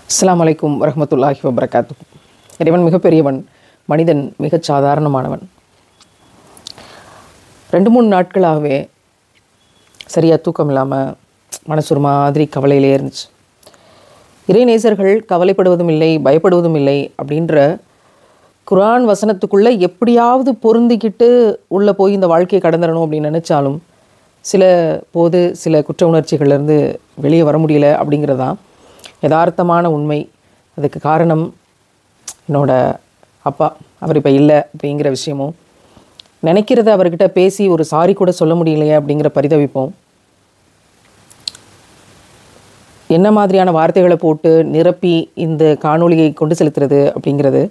அஸ்ஸலாமு அலைக்கும் வரஹ்மத்துல்லாஹி வபரகாத்துஹு. இறைவன் மிகப்பெரியவன், மனிதன் மிகச் சாதாரணமானவன். 2-3 நாட்களாகவே சரியாக தூக்கம் இல்லாமல் மனசு ஒரு மாதிரி கவலையிலே இருந்துச்சு. இறைநேசர்கள் கவலைப்படுவதும் இல்லை, பயப்படுவதும் இல்லை அப்படின்ற குர்ஆன் வசனத்துக்குள்ளே எப்படியாவது பொருந்திக்கிட்டு உள்ளே போய் இந்த வாழ்க்கையை கடந்துடணும் அப்படின்னு நினச்சாலும் சில குற்ற உணர்ச்சிகள்லேருந்து வெளியே வர முடியல அப்படிங்கிறதான் யதார்த்தமான உண்மை. அதுக்கு காரணம் என்னோட அப்பா. அவர் இப்போ இல்லை அப்படிங்கிற விஷயமும், நினைக்கிறத அவர்கிட்ட பேசி ஒரு சாரி கூட சொல்ல முடியலையே அப்படிங்கிற பரிதவிப்போம். என்ன மாதிரியான வார்த்தைகளை போட்டு நிரப்பி இந்த காணொளியை கொண்டு செலுத்துறது அப்படிங்கிறது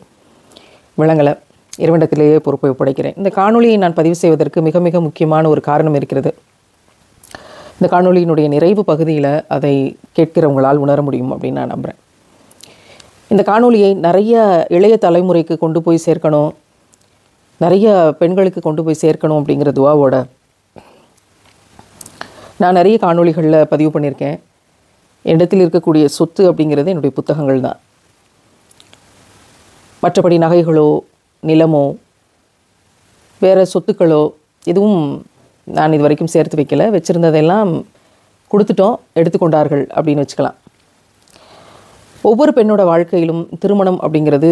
விளங்கலை. இறைவனிடத்திலேயே பொறுப்பை ஒப்படைக்கிறேன். இந்த காணொளியை நான் பதிவு செய்வதற்கு மிக மிக முக்கியமான ஒரு காரணம் இருக்கிறது. இந்த காணொளியினுடைய நிறைவு பகுதியில் அதை கேட்கிறவங்களால் உணர முடியும் அப்படின்னு நான் நம்புகிறேன். இந்த காணொளியை நிறைய இளைய தலைமுறைக்கு கொண்டு போய் சேர்க்கணும், நிறைய பெண்களுக்கு கொண்டு போய் சேர்க்கணும் அப்படிங்கிற துவாவோட நான் நிறைய காணொளிகளில் பதிவு பண்ணியிருக்கேன். என்னிடத்தில் இருக்கக்கூடிய சொத்து அப்படிங்கிறது என்னுடைய புத்தகங்கள் தான். மற்றபடி நகைகளோ நிலமோ வேறு சொத்துக்களோ எதுவும் நான் இது வரைக்கும் சேர்த்து வைக்கலை. வச்சுருந்ததெல்லாம் கொடுத்துட்டோம், எடுத்துக்கொண்டார்கள் அப்படின்னு வச்சுக்கலாம். ஒவ்வொரு பெண்ணோட வாழ்க்கையிலும் திருமணம் அப்படிங்கிறது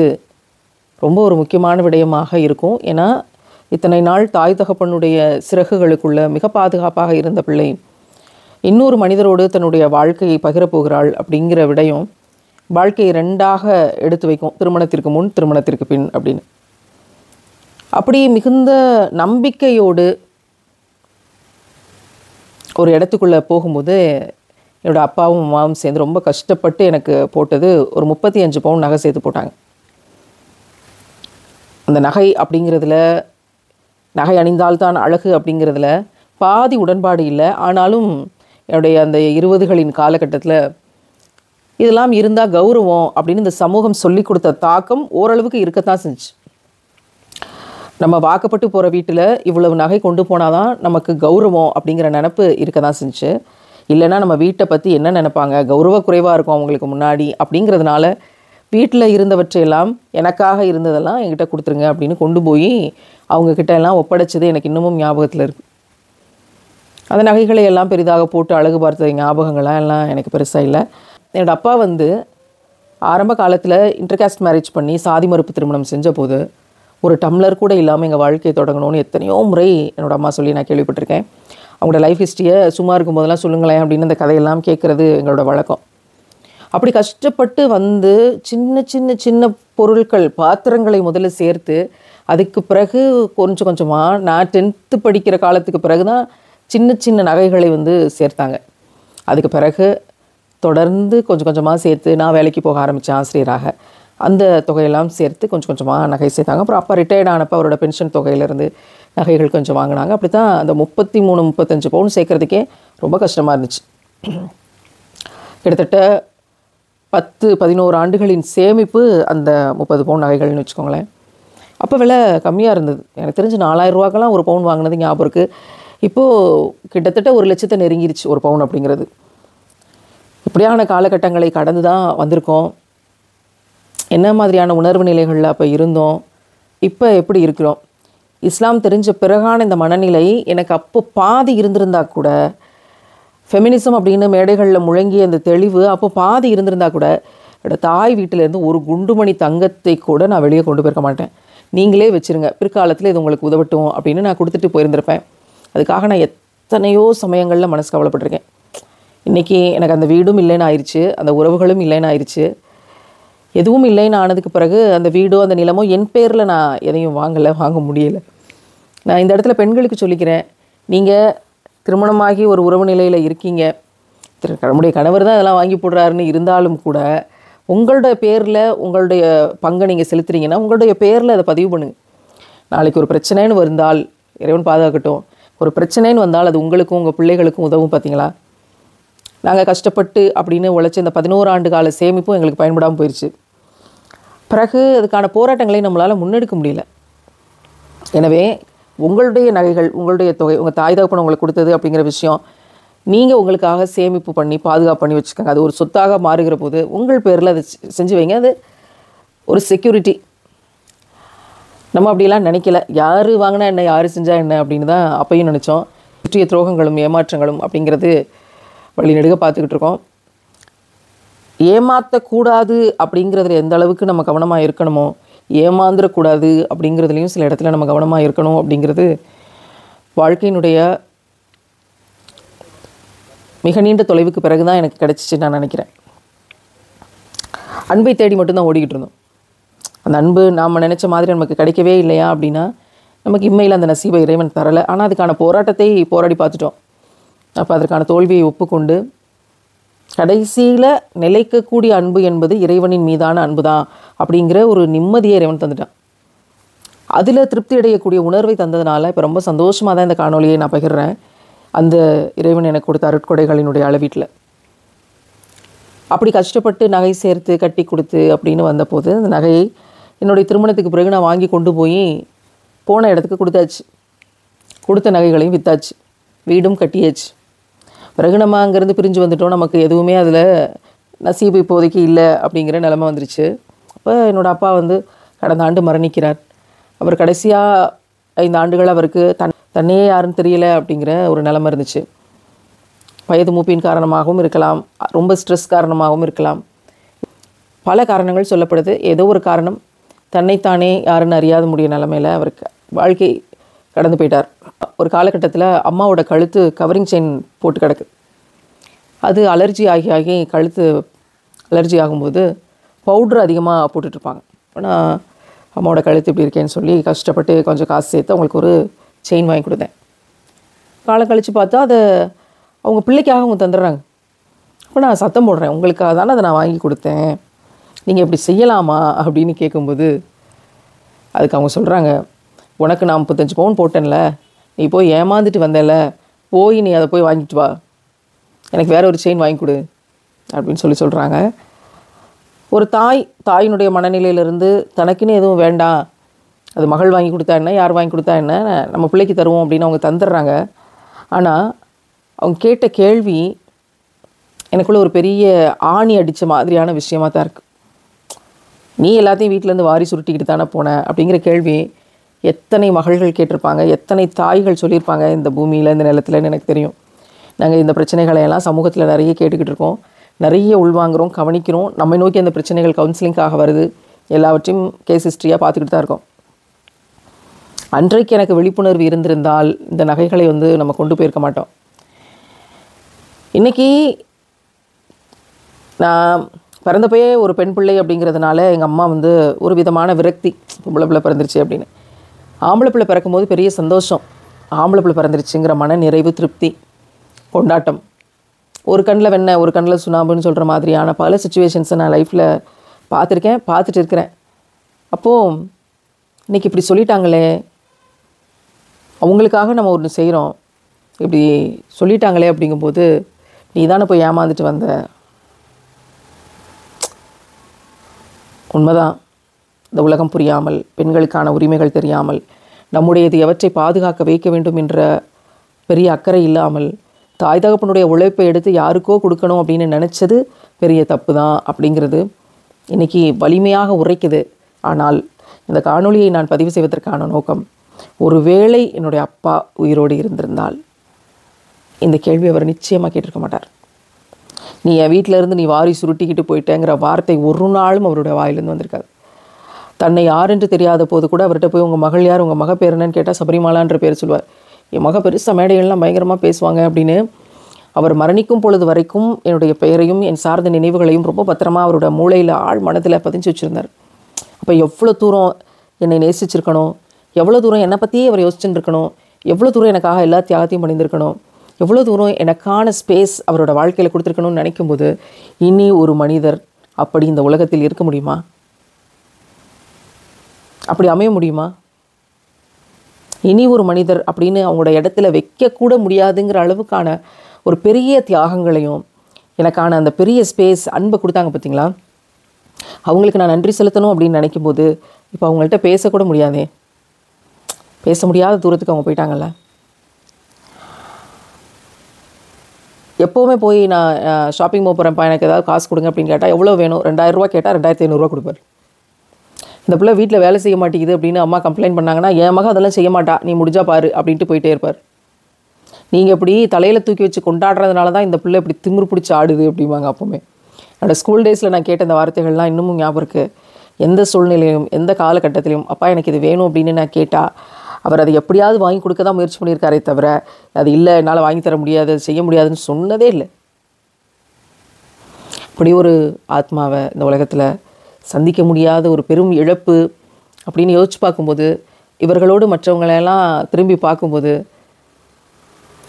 ரொம்ப ஒரு முக்கியமான விடயமாக இருக்கும். ஏன்னா இத்தனை நாள் தாய் தகப்பனுடைய சிறகுகளுக்குள்ள மிக பாதுகாப்பாக இருந்த பிள்ளை இன்னொரு மனிதரோடு தன்னுடைய வாழ்க்கையை பகிரப்போகிறாள் அப்படிங்கிற விடயம் வாழ்க்கையை ரெண்டாக எடுத்து வைக்கும், திருமணத்திற்கு முன் திருமணத்திற்கு பின் அப்படின்னு. அப்படி மிகுந்த நம்பிக்கையோடு ஒரு இடத்துக்குள்ளே போகும்போது என்னோடய அப்பாவும் அம்மாவும் சேர்ந்து ரொம்ப கஷ்டப்பட்டு எனக்கு போட்டது ஒரு 35 பவுன் நகை சேர்த்து போட்டாங்க. அந்த நகை அப்படிங்கிறதுல, நகை அணிந்தால்தான் அழகு அப்படிங்கிறதுல பாதி உடன்பாடு இல்லை. ஆனாலும் என்னுடைய அந்த 20களின் காலகட்டத்தில் இதெல்லாம் இருந்தால் கௌரவம் அப்படின்னு இந்த சமூகம் சொல்லி கொடுத்த தாக்கம் ஓரளவுக்கு இருக்கத்தான் செஞ்சு. நம்ம வாக்கப்பட்டு போகிற வீட்டில் இவ்வளவு நகை கொண்டு போனால் தான் நமக்கு கௌரவம் அப்படிங்கிற நினப்பு இருக்க தான் செஞ்சு. இல்லைன்னா நம்ம வீட்டை பற்றி என்ன நினைப்பாங்க, கௌரவ குறைவாக இருக்கும் அவங்களுக்கு முன்னாடி அப்படிங்கிறதுனால வீட்டில் இருந்தவற்றையெல்லாம், எனக்காக இருந்ததெல்லாம் என்கிட்ட கொடுத்துருங்க அப்படின்னு கொண்டு போய் அவங்கக்கிட்ட எல்லாம் ஒப்படைச்சது எனக்கு இன்னமும் ஞாபகத்தில் இருக்குது. அந்த நகைகளை எல்லாம் பெரிதாக போட்டு அழகு பார்த்த ஞாபகங்கள்லாம் எல்லாம் எனக்கு பெருசாக இல்லை. என்னோடய அப்பா ஆரம்ப காலத்தில் இன்டர்காஸ்ட் மேரேஜ் பண்ணி சாதி மறுப்பு திருமணம் செஞ்ச போது ஒரு டம்ளர் கூட இல்லாமல் எங்கள் வாழ்க்கையை தொடங்கணும்னு எத்தனையோ முறை என்னோடய அம்மா சொல்லி நான் கேள்விப்பட்டிருக்கேன். அவங்களோட லைஃப் ஹிஸ்ட்ரியை சும்மா இருக்கும் போதெல்லாம் சொல்லுங்களேன் அப்படின்னு அந்த கதையெல்லாம் கேட்குறது எங்களோட வழக்கம். அப்படி கஷ்டப்பட்டு வந்து சின்ன சின்ன சின்ன பொருட்கள், பாத்திரங்களை முதல்ல சேர்த்து அதுக்கு பிறகு கொஞ்சம் கொஞ்சமாக நான் 10th படிக்கிற காலத்துக்கு பிறகு தான் சின்ன சின்ன நகைகளை சேர்த்தாங்க. அதுக்கு பிறகு தொடர்ந்து கொஞ்சம் கொஞ்சமாக சேர்த்து நான் வேலைக்கு போக ஆரம்பித்தேன் ஆசிரியராக. அந்த தொகையெல்லாம் சேர்த்து கொஞ்சம் கொஞ்சமாக நகை சேர்த்தாங்க. அப்புறம் அப்பா ரிட்டையர்ட் ஆனப்போ அவரோட பென்ஷன் தொகையிலேருந்து நகைகள் கொஞ்சம் வாங்கினாங்க. அப்படி தான் அந்த 33-35 பவுன் சேர்க்குறதுக்கே ரொம்ப கஷ்டமாக இருந்துச்சு. கிட்டத்தட்ட 10-11 ஆண்டுகளின் சேமிப்பு அந்த 30 பவுன் நகைகள்னு வச்சுக்கோங்களேன். அப்போ விலை கம்மியாக இருந்தது. எனக்கு தெரிஞ்சு 4000 ரூபாக்கெல்லாம் ஒரு பவுன் வாங்கினது ஞாபகம் இருக்குது. இப்போது கிட்டத்தட்ட 1 லட்சத்தை நெருங்கிருச்சு ஒரு பவுன் அப்படிங்கிறது. இப்படியான காலகட்டங்களை கடந்து தான் வந்திருக்கோம். என்ன மாதிரியான உணர்வு நிலைகளில் அப்போ இருந்தோம், இப்போ எப்படி இருக்கிறோம். இஸ்லாம் தெரிஞ்ச பிறகான இந்த மனநிலை எனக்கு அப்போ பாதி இருந்திருந்தா கூட, ஃபெமினிசம் அப்படின்னு மேடைகளில் முழங்கிய அந்த தெளிவு அப்போ பாதி இருந்திருந்தா கூட, என்னோட தாய் வீட்டிலேருந்து ஒரு குண்டுமணி தங்கத்தை கூட நான் வெளியே கொண்டு போயிருக்க மாட்டேன். நீங்களே வச்சுருங்க, பிற்காலத்தில் இது உங்களுக்கு உதவட்டும் அப்படின்னு நான் கொடுத்துட்டு போயிருந்திருப்பேன். அதுக்காக நான் எத்தனையோ சமயங்களில் மனசு கவலைப்பட்டிருக்கேன். இன்றைக்கி எனக்கு அந்த வீடும் இல்லைன்னு ஆயிடுச்சு, அந்த உறவுகளும் இல்லைன்னு ஆயிடுச்சு. எதுவும் இல்லைன்னு ஆனதுக்கு பிறகு அந்த வீடோ அந்த நிலமோ என் பேரில் நான் எதையும் வாங்க முடியலை. நான் இந்த இடத்துல பெண்களுக்கு சொல்லிக்கிறேன், நீங்கள் திருமணமாகி ஒரு உறவு நிலையில் இருக்கீங்க, நம்முடைய கணவர் தான் அதெல்லாம் வாங்கி போடுறாருன்னு இருந்தாலும் கூட உங்களோட பேரில் உங்களுடைய பங்கை நீங்கள் செலுத்துறீங்கன்னா உங்களுடைய பேரில் அதை பதிவு பண்ணுங்கள். நாளைக்கு ஒரு பிரச்சனைன்னு வந்தால், இறைவன் பாதுகாக்கட்டும், ஒரு பிரச்சனைன்னு வந்தால் அது உங்களுக்கும் உங்கள் பிள்ளைகளுக்கும் உதவும். பார்த்தீங்களா, நாங்கள் கஷ்டப்பட்டு அப்படின்னு உழைச்சி இந்த 11 ஆண்டு கால சேமிப்பும் எங்களுக்கு பயன்படாமல் போயிடுச்சு. பிறகு அதுக்கான போராட்டங்களை நம்மளால் முன்னெடுக்க முடியல. எனவே உங்களுடைய நகைகள், உங்களுடைய தொகை, உங்கள் தாய் தகப்பன் உங்களுக்கு கொடுத்தது அப்படிங்கிற விஷயம் நீங்கள் உங்களுக்காக சேமிப்பு பண்ணி பாதுகாப்பு பண்ணி வச்சுக்கோங்க. அது ஒரு சொத்தாக மாறுகிற போது உங்கள் பேரில் அதை செஞ்சு வைங்க. அது ஒரு செக்யூரிட்டி. நம்ம அப்படிலாம் நினைக்கல. யார் வாங்கினா என்ன, யார் செஞ்சால் என்ன அப்படின்னு தான் அப்பையும் நினச்சோம். சுற்றிய துரோகங்களும் ஏமாற்றங்களும் அப்படிங்கிறது வழி நெடுக பார்த்துக்கிட்டு இருக்கோம். ஏமாற்றக்கூடாது அப்படிங்கிறதுல எந்த அளவுக்கு நம்ம கவனமாக இருக்கணுமோ, ஏமாந்துடக்கூடாது அப்படிங்கிறதுலையும் சில இடத்துல நம்ம கவனமாக இருக்கணும் அப்படிங்கிறது வாழ்க்கையினுடைய மிக நீண்ட தொலைவுக்கு பிறகு தான் எனக்கு கிடச்சிச்சு நான் நினைக்கிறேன். அன்பை தேடி மட்டும்தான் ஓடிக்கிட்டு இருந்தோம். அந்த அன்பு நாம் நினச்ச மாதிரி நமக்கு கிடைக்கவே இல்லையா அப்படின்னா நமக்கு இம்மையில் அந்த நசீபை இறைவன் தரலை. ஆனால் அதுக்கான போராட்டத்தை போராடி பார்த்துட்டோம். அப்போ அதற்கான தோல்வியை ஒப்புக்கொண்டு கடைசியில் நிலைக்கக்கூடிய அன்பு என்பது இறைவனின் மீதான அன்பு தான் அப்படிங்கிற ஒரு நிம்மதியை இறைவன் தந்துட்டான். அதில் திருப்தி அடையக்கூடிய உணர்வை தந்ததுனால இப்போ ரொம்ப சந்தோஷமாக தான் இந்த காணொலியை நான் பகிர்றேன். அந்த இறைவன் எனக்கு கொடுத்த அருட்கொடைகளினுடைய அளவீட்டில் அப்படி கஷ்டப்பட்டு நகை சேர்த்து கட்டி கொடுத்து அப்படின்னு வந்தபோது அந்த நகையை என்னுடைய திருமணத்துக்கு பிறகு நான் வாங்கி கொண்டு போய் போன இடத்துக்கு கொடுத்தாச்சு. கொடுத்த நகைகளையும் விற்றாச்சு, வீடும் கட்டியாச்சு. பிறகு நம்ம அங்கேருந்து பிரிஞ்சு வந்துட்டோம். நமக்கு எதுவுமே அதில் நசீபு இப்போதைக்கு இல்லை அப்படிங்கிற நிலைமை வந்துருச்சு. அப்போ என்னோடய அப்பா கடந்த ஆண்டு மரணிக்கிறார். அவர் கடைசியாக 5 ஆண்டுகள் அவருக்கு தன்னையே யாருன்னு தெரியலை அப்படிங்கிற ஒரு நிலைமை இருந்துச்சு. வயது மூப்பின் காரணமாகவும் இருக்கலாம், ரொம்ப ஸ்ட்ரெஸ் காரணமாகவும் இருக்கலாம், பல காரணங்கள் சொல்லப்படுது. ஏதோ ஒரு காரணம் தன்னைத்தானே யாருன்னு அறியாத முடிய நிலைமையில் அவருக்கு வாழ்க்கை கடந்து போயிட்டார். ஒரு காலகட்டத்தில் அம்மாவோட கழுத்து கவரிங் செயின் போட்டு கிடக்கு. அது அலர்ஜி ஆகி கழுத்து அலர்ஜி ஆகும்போது பவுட்ரு அதிகமாக போட்டுட்ருப்பாங்க. ஆனால் அம்மாவோட கழுத்து இப்படி இருக்கேன்னு சொல்லி கஷ்டப்பட்டு கொஞ்சம் காசு சேர்த்து அவங்களுக்கு ஒரு செயின் வாங்கி கொடுத்தேன். காலம் கழித்து பார்த்தா அதை அவங்க பிள்ளைக்காக அவங்க தந்துடுறாங்க. அப்போ நான் சத்தம் போடுறேன், உங்களுக்காக தானே அதை நான் வாங்கி கொடுத்தேன், நீங்கள் இப்படி செய்யலாமா அப்படின்னு கேட்கும்போது அதுக்கு அவங்க சொல்கிறாங்க, உனக்கு நான் 35 பவுன் போட்டேன்ல, நீ போய் ஏமாந்துட்டு வந்தேன்ல, போய் நீ அதை போய் வாங்கிட்டு வா, எனக்கு வேறு ஒரு செயின் வாங்கி கொடு அப்படின்னு சொல்கிறாங்க. ஒரு தாயினுடைய மனநிலையிலிருந்து தனக்குன்னு எதுவும் வேண்டாம், அது மகள் வாங்கி கொடுத்தா என்ன, யார் வாங்கி கொடுத்தா என்ன, நம்ம பிள்ளைக்கு தருவோம் அப்படின்னு அவங்க தந்துடுறாங்க. ஆனால் அவங்க கேட்ட கேள்வி எனக்குள்ளே ஒரு பெரிய ஆணி அடித்த மாதிரியான விஷயமாக தான் இருக்குது. நீ எல்லாத்தையும் வீட்டிலேருந்து வாரி சுருட்டிக்கிட்டு தானே போன அப்படிங்கிற கேள்வி எத்தனை மகள்கள் கேட்டிருப்பாங்க, எத்தனை தாய்கள் சொல்லியிருப்பாங்க இந்த பூமியில், இந்த நிலத்துலன்னு எனக்கு தெரியும். நாங்கள் இந்த பிரச்சனைகளை எல்லாம் சமூகத்தில் நிறைய கேட்டுக்கிட்டு இருக்கோம், நிறைய உள்வாங்குகிறோம், கவனிக்கிறோம். நம்மை நோக்கி அந்த பிரச்சனைகள் கவுன்சிலிங்காக வருது, எல்லாவற்றையும் கேஸ் ஹிஸ்ட்ரியாக பார்த்துக்கிட்டு தான் இருக்கோம். அன்றைக்கு எனக்கு விழிப்புணர்வு இருந்திருந்தால் இந்த நகைகளை நம்ம கொண்டு போயிருக்க மாட்டோம். இன்றைக்கி நான் பிறந்தப்போயே ஒரு பெண் பிள்ளை அப்படிங்கிறதுனால எங்கள் அம்மா ஒரு விதமான விரக்தி, பொம்பளை பிள்ளை பிறந்துருச்சு அப்படின்னு. ஆம்பளை பிள்ளை பிறக்கும்போது பெரிய சந்தோஷம், ஆம்பளை பிள்ளை பிறந்துருச்சுங்கிற மன நிறைவு, திருப்தி, கொண்டாட்டம். ஒரு கண்ணில் வெண்ணெய் ஒரு கண்ணில் சுண்ணாம்புன்னு சொல்கிற மாதிரியான பல சுச்சுவேஷன்ஸை நான் லைஃப்பில் பார்த்துட்டு இருக்கிறேன். அப்போது இன்றைக்கி இப்படி சொல்லிட்டாங்களே, அவங்களுக்காக நம்ம ஒன்று செய்கிறோம், இப்படி சொல்லிட்டாங்களே அப்படிங்கும்போது நீ தானே போய் ஏமாந்துட்டு வந்த. உண்மைதான், இந்த உலகம் புரியாமல், பெண்களுக்கான உரிமைகள் தெரியாமல், நம்முடையது எவற்றை பாதுகாக்க வைக்க வேண்டும் என்ற பெரிய அக்கறை இல்லாமல் தாய் தகப்பனுடைய உழைப்பை எடுத்து யாருக்கோ கொடுக்கணும் அப்படின்னு நினச்சது பெரிய தப்பு தான் அப்படிங்கிறது இன்றைக்கி வலிமையாக உரைக்குது. ஆனால் இந்த காணொளியை நான் பதிவு செய்வதற்கான நோக்கம், ஒருவேளை என்னுடைய அப்பா உயிரோடு இருந்திருந்தால் இந்த கேள்வி அவர் நிச்சயமாக கேட்டிருக்க மாட்டார். நீ என் வீட்டிலேருந்து நீ வாரி சுருட்டிக்கிட்டு போயிட்டேங்கிற வார்த்தை ஒரு நாளும் அவருடைய வாயிலேருந்து வந்திருக்காது. தன்னை யாரென்று தெரியாத போது கூட அவர்கிட்ட போய் உங்கள் மகள் யார், உங்கள் மக பேர் என்னன்னு கேட்டால் சபரிமாலான்ற பேர் சொல்லுவார். என் மக பெருசாக மேடைகள்லாம் பயங்கரமாக பேசுவாங்க அப்படின்னு அவர் மரணிக்கும் பொழுது வரைக்கும் என்னுடைய பெயரையும் என் சார்ந்த நினைவுகளையும் ரொம்ப பத்திரமா அவரோட மூளையில் ஆழ் மனத்தில் பதிஞ்சு வச்சுருந்தார். அப்போ எவ்வளோ தூரம் என்னை நேசிச்சிருக்கணும், எவ்வளோ தூரம் என்னை பற்றியே அவர் யோசிச்சுட்டு இருக்கணும், எவ்வளோ தூரம் எனக்காக எல்லா தியாகத்தையும் பண்ணியிருக்கணும், எவ்வளோ தூரம் எனக்கான ஸ்பேஸ் அவரோட வாழ்க்கையில் கொடுத்துருக்கணும்னு நினைக்கும்போது இனி ஒரு மனிதர் அப்படி இந்த உலகத்தில் இருக்க முடியுமா? அப்படி அமைய முடியுமா? இனி ஒரு மனிதர் அப்படின்னு அவங்களோட இடத்துல வைக்கக்கூட முடியாதுங்கிற அளவுக்கான ஒரு பெரிய தியாகங்களையும் எனக்கான அந்த பெரிய ஸ்பேஸ், அன்பை கொடுத்தாங்க பார்த்தீங்களா? அவங்களுக்கு நான் நன்றி செலுத்தணும் அப்படின்னு நினைக்கும்போது இப்போ அவங்கள்ட்ட பேசக்கூட முடியாதே, பேச முடியாத தூரத்துக்கு அவங்க போயிட்டாங்கல்ல. எப்போவுமே போய் நான் ஷாப்பிங் போகிறேன்ப்பா எனக்கு ஏதாவது காசு கொடுங்க அப்படின்னு கேட்டால் எவ்வளோ வேணும், 2000 ரூபா கேட்டால் 2500 கொடுப்பார். இந்த பிள்ளை வீட்டில் வேலை செய்ய மாட்டேங்குது அப்படின்னு அம்மா கம்ப்ளைண்ட் பண்ணாங்கன்னா, என் மகன் அதெல்லாம் செய்ய மாட்டா, நீ முடிஞ்சா பாரு அப்படின்ட்டு போயிட்டே இருப்பார். நீங்கள் இப்படி தலையில் தூக்கி வச்சு கொண்டாடுறதுனால தான் இந்த பிள்ளை இப்படி திமிரு பிடிச்சி ஆடுது அப்படிம்பாங்க. அப்போவுமே என்னோடய ஸ்கூல் டேஸில் நான் கேட்ட இந்த வார்த்தைகள்லாம் இன்னமும் ஞாபகம் இருக்குது. எந்த சூழ்நிலையிலும் எந்த காலகட்டத்திலையும் அப்பா எனக்கு இது வேணும் அப்படின்னு நான் கேட்டால் அவர் அதை எப்படியாவது வாங்கி கொடுக்க தான் முயற்சி பண்ணியிருக்காரே தவிர, அது இல்லை என்னால் வாங்கி தர முடியாது, அது செய்ய முடியாதுன்னு சொன்னதே இல்லை. இப்படி ஒரு ஆத்மாவை இந்த உலகத்தில் சந்திக்க முடியாத ஒரு பெரும் இழப்பு அப்படின்னு யோசிச்சு பார்க்கும்போது, இவர்களோடு மற்றவங்களெல்லாம் திரும்பி பார்க்கும்போது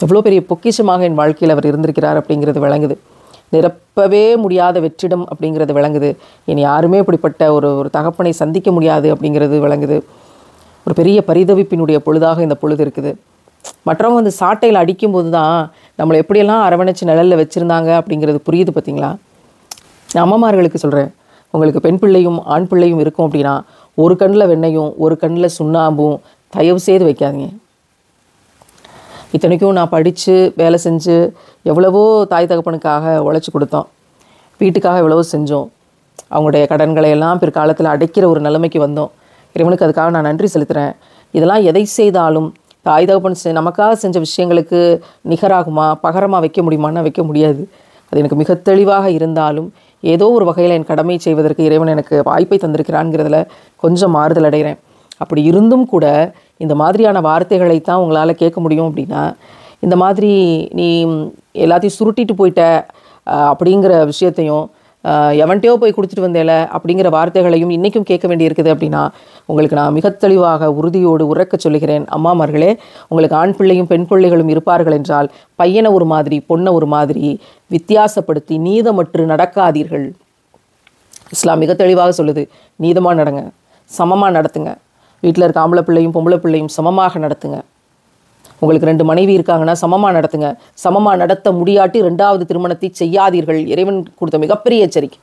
எவ்வளோ பெரிய பொக்கிஷமாக என் வாழ்க்கையில் அவர் இருந்திருக்கிறார் அப்படிங்கிறது விளங்குது. நிரப்பவே முடியாத வெற்றிடம் அப்படிங்கிறது விளங்குது. இனி யாருமே இப்படிப்பட்ட ஒரு தகப்பனை சந்திக்க முடியாது அப்படிங்கிறது விளங்குது. ஒரு பெரிய பரிதவிப்பினுடைய பொழுதாக இந்த பொழுது இருக்குது. மற்றவங்க வந்து சாட்டையில் அடிக்கும்போது தான் நம்மளை எப்படியெல்லாம் அரவணைச்சு நிழலில் வச்சுருந்தாங்க அப்படிங்கிறது புரியுது. பார்த்தீங்களா? நான் அம்மமார்களுக்கு சொல்கிறேன், உங்களுக்கு பெண் பிள்ளையும் ஆண் பிள்ளையும் இருக்கும் அப்படின்னா ஒரு கண்ணில் வெண்ணையும் ஒரு கண்ணில் சுண்ணாம்பும் தயவு செய்து வைக்காதீங்க. இத்தனைக்கும் நான் படித்து வேலை செஞ்சு எவ்வளவோ தாய் தகப்பனுக்காக உழைச்சி கொடுத்தோம், வீட்டுக்காக எவ்வளவோ செஞ்சோம், அவங்களுடைய கடன்களை எல்லாம் பிற்காலத்தில் அடைக்கிற ஒரு நிலைமைக்கு வந்தோம். இறைவனுக்கு அதுக்காக நான் நன்றி செலுத்துகிறேன். இதெல்லாம் எதை செய்தாலும் தாய் தகப்பன் நமக்காக செஞ்ச விஷயங்களுக்கு நிகராகுமா, பகரமாக வைக்க முடியுமான்னா வைக்க முடியாது. அது எனக்கு மிக தெளிவாக இருந்தாலும் ஏதோ ஒரு வகையில் என் கடமை செய்வதற்கு இறைவன் எனக்கு வாய்ப்பை தந்திருக்கிறான்ங்கிறதுல கொஞ்சம் மாறுதல் அடைகிறேன். அப்படி இருந்தும் கூட இந்த மாதிரியான வார்த்தைகளை தான் உங்களால் கேட்க முடியும் அப்படின்னா, இந்த மாதிரி நீ எல்லாத்தையும் சுருட்டிட்டு போயிட்ட அப்படிங்கிற விஷயத்தையும், எவன்ட்டையோ போய் கொடுத்துட்டு வந்தேல அப்படிங்கிற வார்த்தைகளையும் இன்றைக்கும் கேட்க வேண்டியிருக்குது அப்படின்னா, உங்களுக்கு நான் மிக தெளிவாக உறுதியோடு உறக்க சொல்லுகிறேன், அம்மாமார்களே, உங்களுக்கு ஆண் பிள்ளையும் பெண் பிள்ளைகளும் இருப்பார்கள் என்றால் பையனை ஒரு மாதிரி பொண்ணை ஒரு மாதிரி வித்தியாசப்படுத்தி நீதமற்று நடக்காதீர்கள். இஸ்லாம் மிக தெளிவாக சொல்லுது, நீதமாக நடங்க, சமமாக நடத்துங்க. வீட்டில் இருக்க ஆம்பளை பிள்ளையும் பொம்பளை பிள்ளையும் சமமாக நடத்துங்க. உங்களுக்கு 2 மனைவி இருக்காங்கன்னா சமமாக நடத்துங்க. சமமாக நடத்த முடியாட்டி 2வது திருமணத்தை செய்யாதீர்கள். இறைவன் கொடுத்த மிகப்பெரிய எச்சரிக்கை.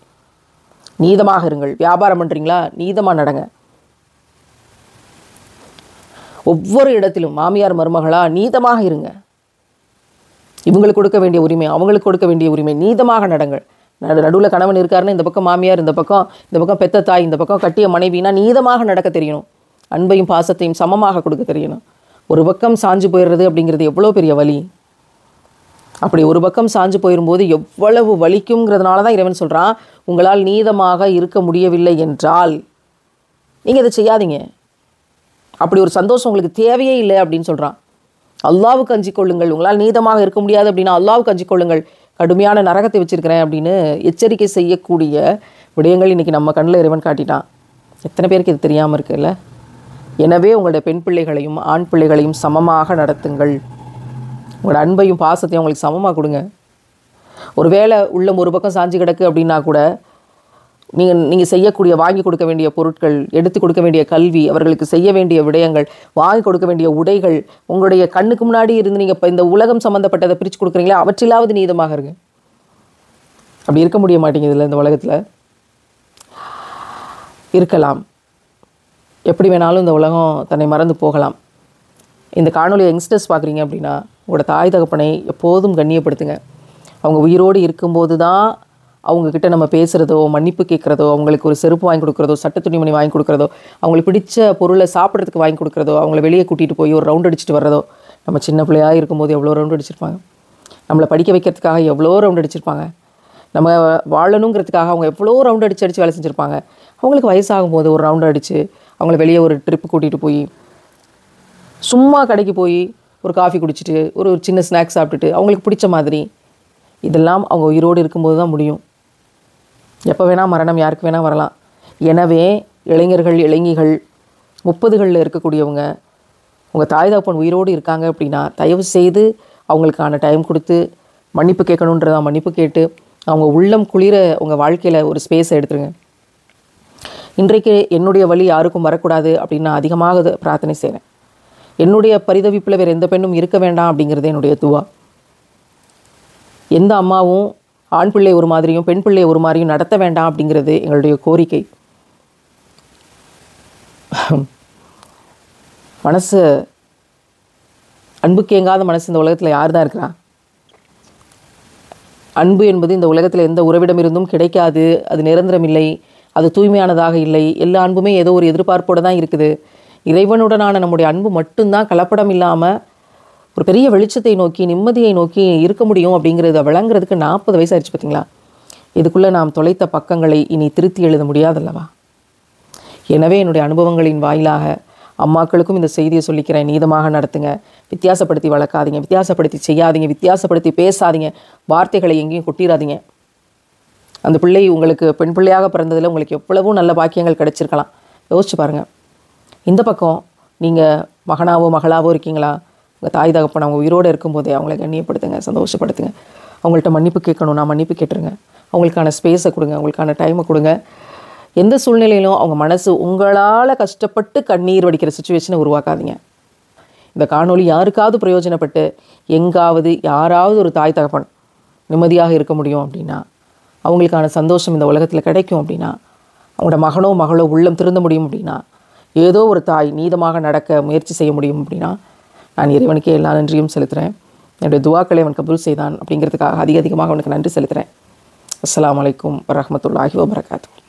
நீதமாக இருங்கள். வியாபாரம் பண்ணுறீங்களா, நீதமாக நடங்க. ஒவ்வொரு இடத்திலும் மாமியார் மருமகளா நீதமாக இருங்க. இவங்களுக்கு கொடுக்க வேண்டிய உரிமை, அவங்களுக்கு கொடுக்க வேண்டிய உரிமை, நீதமாக நடங்கள். நடுவில் கணவன் இருக்காருன்னா இந்த பக்கம் மாமியார், இந்த பக்கம் பெத்த தாய், இந்த பக்கம் கட்டிய மனைவினா நீதமாக நடக்க தெரியணும். அன்பையும் பாசத்தையும் சமமாக கொடுக்க தெரியணும். ஒரு பக்கம் சாஞ்சு போயிடுறது அப்படிங்கிறது எவ்வளோ பெரிய வலி. அப்படி ஒரு பக்கம் சாஞ்சு போயிடும்போது எவ்வளவு வலிக்குங்கிறதுனால தான் இறைவன் சொல்கிறான், உங்களால் நீதமாக இருக்க முடியவில்லை என்றால் நீங்கள் இதை செய்யாதீங்க. அப்படி ஒரு சந்தோஷம் உங்களுக்கு தேவையே இல்லை அப்படின்னு சொல்கிறான். அல்லாவுக்கு அஞ்சிக் கொள்ளுங்கள். உங்களால் நீதமாக இருக்க முடியாது அப்படின்னா அல்லாவுக்கு அஞ்சிக் கொள்ளுங்கள், கடுமையான நரகத்தை வச்சுருக்கிறேன் அப்படின்னு எச்சரிக்கை செய்யக்கூடிய விடயங்கள் இன்றைக்கி நம்ம கண்ணில் இறைவன் காட்டிட்டான். எத்தனை பேருக்கு இது தெரியாமல் இருக்குல்ல? எனவே உங்களுடைய பெண் பிள்ளைகளையும் ஆண் பிள்ளைகளையும் சமமாக நடத்துங்கள். உங்களோட அன்பையும் பாசத்தையும் அவங்களுக்கு சமமாக கொடுங்க. ஒருவேளை உள்ளம் ஒரு பக்கம் சாஞ்சு கிடக்கு அப்படின்னா கூட நீங்கள் செய்யக்கூடிய வாங்கி கொடுக்க வேண்டிய பொருட்கள், எடுத்து கொடுக்க வேண்டிய கல்வி, அவர்களுக்கு செய்ய வேண்டிய விடயங்கள், வாங்கி கொடுக்க வேண்டிய உடைகள், உங்களுடைய கண்ணுக்கு முன்னாடி இருந்து நீங்கள் இப்போ இந்த உலகம் சம்மந்தப்பட்டதை பிரித்து கொடுக்குறீங்களா, அவற்றிலாவது நீதமாக இருங்க. அப்படி இருக்க முடிய மாட்டேங்குதுல்ல இந்த உலகத்தில். இருக்கலாம், எப்படி வேணாலும் இந்த உலகம் தன்னை மறந்து போகலாம். இந்த காணொலி யங்ஸ்டர்ஸ் பார்க்குறீங்க அப்படின்னா உங்களோட தாய் தகப்பனை எப்போதும் கண்ணியப்படுத்துங்க. அவங்க உயிரோடு இருக்கும்போது தான் அவங்கக்கிட்ட நம்ம பேசுகிறதோ, மன்னிப்பு கேட்குறதோ, அவங்களுக்கு ஒரு செருப்பு வாங்கி கொடுக்குறதோ, சட்ட துணிமணி வாங்கி கொடுக்குறதோ, அவங்களுக்கு பிடிச்ச பொருளை சாப்பிட்றதுக்கு வாங்கி கொடுக்குறதோ, அவங்கள வெளியே கூட்டிகிட்டு போய் ஒரு ரவுண்ட் அடிச்சுட்டு வர்றதோ. நம்ம சின்ன பிள்ளையாக இருக்கும்போது எவ்வளோ ரவுண்ட் அடிச்சிருப்பாங்க. நம்மளை படிக்க வைக்கிறதுக்காக எவ்வளோ ரவுண்ட் அடிச்சிருப்பாங்க. நம்ம வாழணுங்கிறதுக்காக அவங்க எவ்வளோ ரவுண்ட் அடித்து வேலை செஞ்சுருப்பாங்க. அவங்களுக்கு வயசாகும்போது ஒரு ரவுண்ட் அடித்து அவங்கள வெளியே ஒரு ட்ரிப்பு கூட்டிகிட்டு போய் சும்மா கடைக்கு போய் ஒரு காஃபி குடிச்சிட்டு ஒரு சின்ன ஸ்நாக்ஸ் சாப்பிட்டுட்டு அவங்களுக்கு பிடிச்ச மாதிரி, இதெல்லாம் அவங்க உயிரோடு இருக்கும்போது தான் முடியும். எப்போ வேணால் மரணம் யாருக்கு வேணால் வரலாம். எனவே இளைஞர்கள், இளைஞிகள், 30களில் இருக்கக்கூடியவங்க, உங்கள் தாய் தகப்பன் உயிரோடு இருக்காங்க அப்படின்னா தயவு செய்து அவங்களுக்கான டைம் கொடுத்து மன்னிப்பு கேட்கணுன்றதான் மன்னிப்பு கேட்டு அவங்க உள்ளம் குளிர உங்கள் வாழ்க்கையில் ஒரு ஸ்பேஸை எடுத்துருங்க. இன்றைக்கு என்னுடைய வழி யாருக்கும் வரக்கூடாது அப்படின்னு நான் அதிகமாக பிரார்த்தனை செய்கிறேன். என்னுடைய பரிதவிப்பில் வேறு எந்த பெண்ணும் இருக்க வேண்டாம் அப்படிங்கிறது என்னுடைய துவா. எந்த அம்மாவும் ஆண் பிள்ளை ஒரு மாதிரியும் பெண் பிள்ளை ஒரு மாதிரியும் நடத்த வேண்டாம் அப்படிங்கிறது எங்களுடைய கோரிக்கை. மனசு அன்புக்கு ஏங்காத மனசு இந்த உலகத்தில் யார் தான் இருக்கிறா? அன்பு என்பது இந்த உலகத்தில் எந்த உறவிடமிருந்தும் கிடைக்காது. அது நிரந்தரமில்லை, அது தூய்மையானதாக இல்லை. எல்லா அன்புமே ஏதோ ஒரு எதிர்பார்ப்போடு தான் இருக்குது. இறைவனுடனான நம்முடைய அன்பு மட்டும்தான் கலப்படம் இல்லாமல் ஒரு பெரிய வெளிச்சத்தை நோக்கி, நிம்மதியை நோக்கி இருக்க முடியும். அப்படிங்கிறத விளங்குறதுக்கு 40 வயசு ஆயிடுச்சு பார்த்தீங்களா? இதுக்குள்ளே நாம் தொலைத்த பக்கங்களை இனி திருத்தி எழுத முடியாதல்லவா? எனவே என்னுடைய அனுபவங்களின் வாயிலாக அம்மாக்களுக்கும் இந்த செய்தியை சொல்லிக்கிறேன். நீதமாக நடத்துங்க, வித்தியாசப்படுத்தி வளர்க்காதீங்க, வித்தியாசப்படுத்தி செய்யாதீங்க, வித்தியாசப்படுத்தி பேசாதீங்க, வார்த்தைகளை எங்கேயும் கொட்டிடாதீங்க. அந்த பிள்ளை உங்களுக்கு பெண் பிள்ளையாக பிறந்ததில் உங்களுக்கு எவ்வளவோ நல்ல பாக்கியங்கள் கிடைச்சிருக்கலாம். யோசிச்சு பாருங்கள். இந்த பக்கம் நீங்கள் மகனாவோ மகளாவோ இருக்கீங்களா? உங்கள் தாய் தகப்பன் அவங்க உயிரோடு இருக்கும்போதே அவங்கள கண்ணியப்படுத்துங்க, சந்தோஷப்படுத்துங்க. அவங்கள்ட்ட மன்னிப்பு கேட்கணும்னா மன்னிப்பு கேட்டுருங்க. அவங்களுக்கான ஸ்பேஸை கொடுங்க, அவங்களுக்கான டைமை கொடுங்க. எந்த சூழ்நிலையிலும் அவங்க மனசு உங்களால் கஷ்டப்பட்டு கண்ணீர் வடிக்கிற சுச்சுவேஷனை உருவாக்காதீங்க. இந்த காணொளி யாருக்காவது பிரயோஜனப்பட்டு எங்காவது யாராவது ஒரு தாய் தகப்பன் நிம்மதியாக இருக்க முடியும் அப்படின்னா, அவங்களுக்கான சந்தோஷம் இந்த உலகத்தில் கிடைக்கும் அப்படின்னா, அவங்களோட மகனோ மகளோ உள்ளம் திருந்த முடியும் அப்படின்னா, ஏதோ ஒரு தாய் நீதமாக நடக்க முயற்சி செய்ய முடியும் அப்படின்னா, நான் இறைவனுக்கே எல்லா நன்றியும் செலுத்துகிறேன். என்னுடைய துவாக்களை அவன் கபூல் செய்தான் அப்படிங்கிறதுக்காக அதிகமாக அவனுக்கு நன்றி செலுத்துகிறேன். அஸ்ஸலாமு அலைக்கும் வரஹ்மத்துல்லாஹி வபரகாத்துஹு.